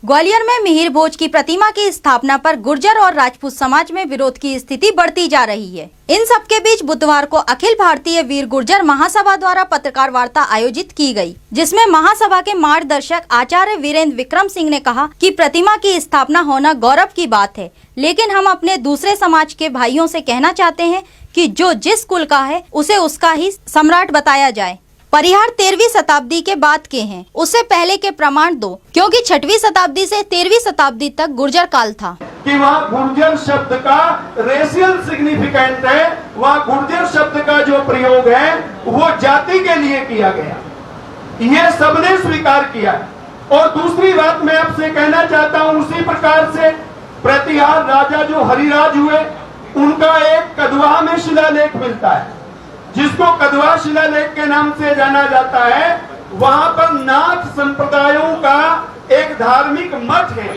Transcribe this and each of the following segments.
ग्वालियर में मिहिर भोज की प्रतिमा की स्थापना पर गुर्जर और राजपूत समाज में विरोध की स्थिति बढ़ती जा रही है। इन सब के बीच बुधवार को अखिल भारतीय वीर गुर्जर महासभा द्वारा पत्रकार वार्ता आयोजित की गई, जिसमें महासभा के मार्गदर्शक आचार्य वीरेंद्र विक्रम सिंह ने कहा कि प्रतिमा की स्थापना होना गौरव की बात है, लेकिन हम अपने दूसरे समाज के भाइयों से कहना चाहते हैं कि जो जिस कुल का है उसे उसका ही सम्राट बताया जाए। परिहार 13वीं शताब्दी के बाद के हैं, उससे पहले के प्रमाण दो, क्योंकि 6वीं शताब्दी से 13वीं शताब्दी तक गुर्जर काल था कि वहाँ गुर्जर शब्द का रेशियल सिग्निफिकेंट है। वहाँ गुर्जर शब्द का जो प्रयोग है वो जाति के लिए किया गया, ये सबने स्वीकार किया। और दूसरी बात मैं आपसे कहना चाहता हूँ, उसी प्रकार से प्रतिहार राजा जो हरिराज हुए, उनका एक कदवा में शिलालेख मिलता है, जिसको कदवा शिलालेख के नाम से जाना जाता है। वहां पर नाथ संप्रदायों का एक धार्मिक मठ है,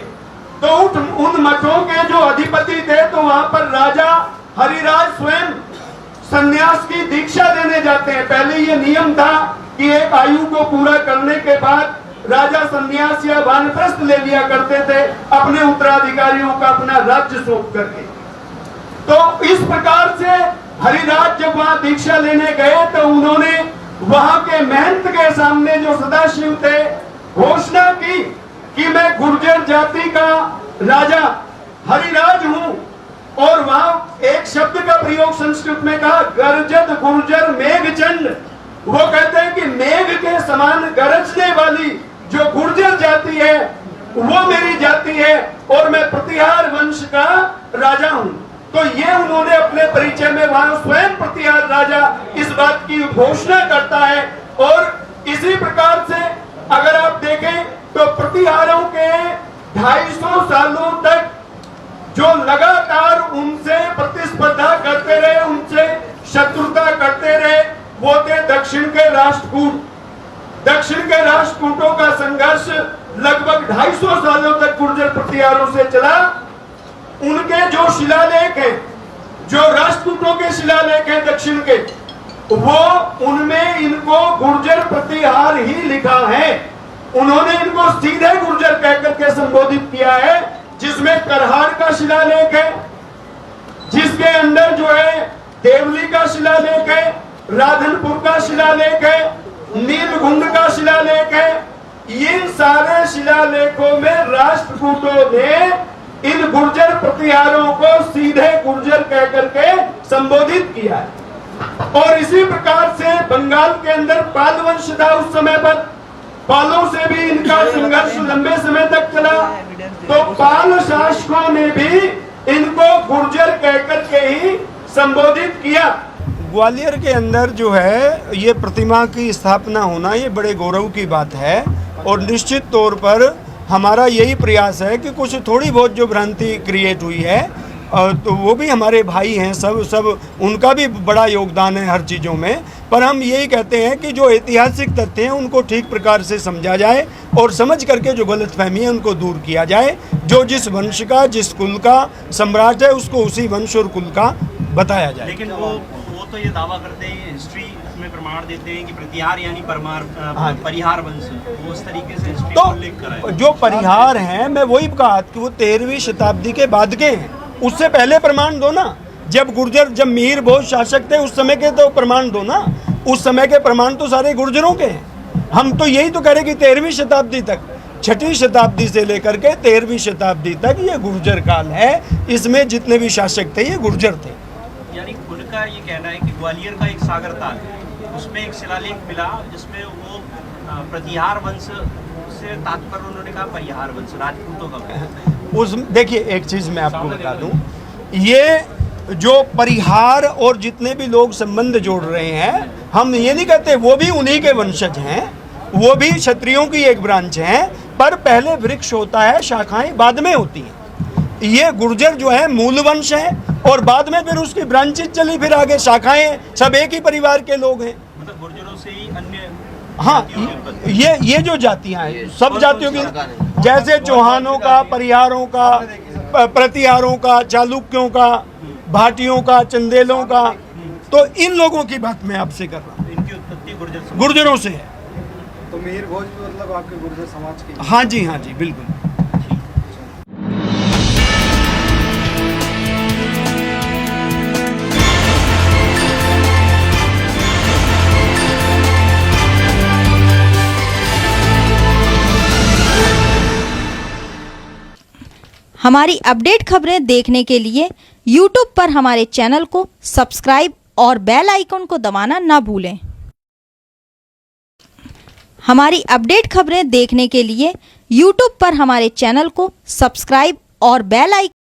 तो उन मठों के जो अधिपति थे, तो वहां पर राजा हरिराज स्वयं सन्यास की दीक्षा देने जाते हैं। पहले ये नियम था कि एक आयु को पूरा करने के बाद राजा सन्यास या वानप्रस्थ ले लिया करते थे, अपने उत्तराधिकारियों का अपना राज्य सौंप करके। तो इस प्रकार से हरिराज जब वहां दीक्षा लेने गए, तो उन्होंने वहां के महंत के सामने जो सदाशिव थे घोषणा की कि मैं गुर्जर जाति का राजा हरिराज हूं। और वहां एक शब्द का प्रयोग संस्कृत में कहा, गर्जत गुर्जर मेघचंड। वो कहते हैं कि मेघ के समान गरजने वाली जो गुर्जर जाति है वो मेरी जाति है, और मैं प्रतिहार वंश का राजा हूं। तो ये उन्होंने अपने परिचय में वहां स्वयं प्रतिहार राजा इस बात की घोषणा करता है। और इसी प्रकार से अगर आप देखें तो प्रतिहारों के 250 सालों तक जो लगातार उनसे प्रतिस्पर्धा करते रहे, उनसे शत्रुता करते रहे, वो थे दक्षिण के राष्ट्रकूट। दक्षिण के राष्ट्रकूटों का संघर्ष लगभग 250 सालों तक गुर्जर प्रतिहारों से चला। उनके जो शिलालेख हैं, जो राष्ट्रकूटों के शिलालेख हैं दक्षिण के, वो उनमें इनको गुर्जर प्रतिहार ही लिखा है। उन्होंने इनको सीधे गुर्जर कहकर के संबोधित किया है, जिसमें करहार का शिलालेख है, जिसके अंदर जो है देवली का शिलालेख है, राधनपुर का शिलालेख है, नीलगुंड का शिलालेख है। इन सारे शिलालेखों में राष्ट्रकूटों ने इन गुर्जर प्रतिहारों को सीधे गुर्जर कहकर के संबोधित किया है। और इसी प्रकार से बंगाल के अंदर पाल वंश था उस समय पर, पालों से भी इनका संघर्ष लंबे समय तक चला। तो पाल शासकों ने भी इनको गुर्जर कहकर के ही संबोधित किया। ग्वालियर के अंदर जो है ये प्रतिमा की स्थापना होना, ये बड़े गौरव की बात है। और निश्चित तौर पर हमारा यही प्रयास है कि कुछ थोड़ी बहुत जो भ्रांति क्रिएट हुई है, तो वो भी हमारे भाई हैं, सब उनका भी बड़ा योगदान है हर चीज़ों में। पर हम यही कहते हैं कि जो ऐतिहासिक तथ्य हैं उनको ठीक प्रकार से समझा जाए, और समझ करके जो गलतफहमी है उनको दूर किया जाए। जो जिस वंश का, जिस कुल का सम्राट है, उसको उसी वंश और कुल का बताया जाए। लेकिन वो तो ये दावा करते हैं, हिस्ट्री में प्रमाण देते हैं कि प्रतिहार यानी परिहार वंश, वो उस तरीके से हिस्ट्री को लिख कर है। जो परिहार हैं, मैं वही कहा कि वो 13वीं शताब्दी के बाद के हैं, उससे पहले प्रमाण दो ना। जब मिहिर भोज शासक थे उस समय के तो प्रमाण दो ना। उस समय के प्रमाण तो सारे गुर्जरों के हैं। हम तो यही तो कह रहे कि 13वीं शताब्दी तक, 6वीं शताब्दी से लेकर के 13वीं शताब्दी तक ये गुर्जर काल है। इसमें जितने भी शासक थे ये गुर्जर थे। यानी उनका ये कहना है कि ग्वालियर का एक सागर ताल है, उसमें एक शिलालेख मिला जिसमें वो प्रतिहार वंश से तात्पर्य उन्होंने कहा परिहार वंश, राजपूतों का। उस देखिए एक चीज़ मैं आपको बता दूं, ये जो परिहार और जितने भी लोग संबंध जोड़ रहे हैं, हम ये नहीं कहते वो भी उन्हीं के वंशज हैं, वो भी क्षत्रियों की एक ब्रांच हैं। पर पहले वृक्ष होता है, शाखाएं बाद में होती हैं। ये गुर्जर जो है मूल वंश है, और बाद में फिर उसकी ब्रांचेज चली, फिर आगे शाखाएं, सब एक ही परिवार के लोग हैं। मतलब गुर्जरों से ही अन्य, हाँ, ये जो जातियां हैं सब जातियों की, जैसे चौहानों का, परिहारों का, प्रतिहारों का, चालुक्यों का, भाटियों का, चंदेलों का, तो इन लोगों की बात मैं आपसे कर रहा हूँ। इनकी उत्पत्ति गुर्जरों से है। तो मिहिर भोज मतलब आपके गुर्जर समाज की? हाँ जी, बिल्कुल। हमारी अपडेट खबरें देखने के लिए YouTube पर हमारे चैनल को सब्सक्राइब और बेल आइकन को दबाना ना भूलें। हमारी अपडेट खबरें देखने के लिए YouTube पर हमारे चैनल को सब्सक्राइब और बेल आइकन